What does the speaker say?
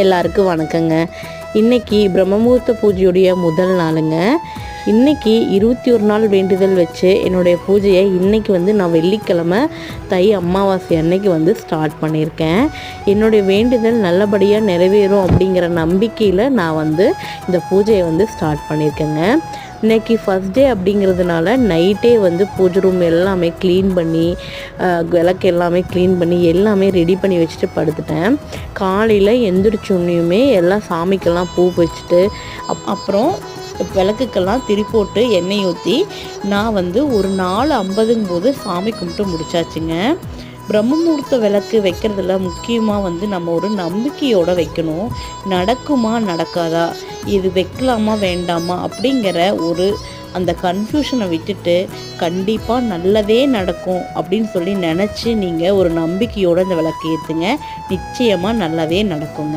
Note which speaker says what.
Speaker 1: எல்லாருக்கும் வணக்கங்க. இன்றைக்கி பிரம்மமுகூர்த்த பூஜையுடைய முதல் நாளுங்க. இன்றைக்கி 21 நாள் வேண்டுதல் வச்சு என்னுடைய பூஜையை இன்றைக்கி நான் வெள்ளிக்கிழமை தை அமாவாசை அன்னைக்கு ஸ்டார்ட் பண்ணியிருக்கேன். என்னுடைய வேண்டுதல் நல்லபடியாக நிறைவேறும் அப்படிங்கிற நம்பிக்கையில் நான் இந்த பூஜையை ஸ்டார்ட் பண்ணியிருக்கேங்க. இன்றைக்கி ஃபஸ்ட் டே அப்படிங்கிறதுனால நைட்டே பூஜை ரூம் எல்லாமே க்ளீன் பண்ணி விளக்கு எல்லாமே க்ளீன் பண்ணி எல்லாமே ரெடி பண்ணி வச்சுட்டு படுத்துட்டேன். காலையில் எந்திரிச்சோன்னையுமே எல்லாம் சாமிக்கெல்லாம் பூ வச்சுட்டு அப்புறம் விளக்குக்கெல்லாம் திரி போட்டு எண்ணெய் ஊற்றி நான் ஒரு 4:50 போது சாமி கும்பிட்டு முடிச்சாச்சுங்க. பிரம்மமுகூர்த்த விளக்கு வைக்கிறதுல முக்கியமாக நம்ம ஒரு நம்பிக்கையோடு வைக்கணும். நடக்குமா நடக்காதா, இது வைக்கலாமா வேண்டாமா அப்படிங்கிற அந்த கன்ஃபியூஷனை விட்டுட்டு கண்டிப்பாக நல்லதே நடக்கும் அப்படின்னு சொல்லி நினச்சி நீங்கள் ஒரு நம்பிக்கையோடு அந்த விளக்கு ஏற்றுங்க. நிச்சயமாக நல்லதே நடக்குங்க.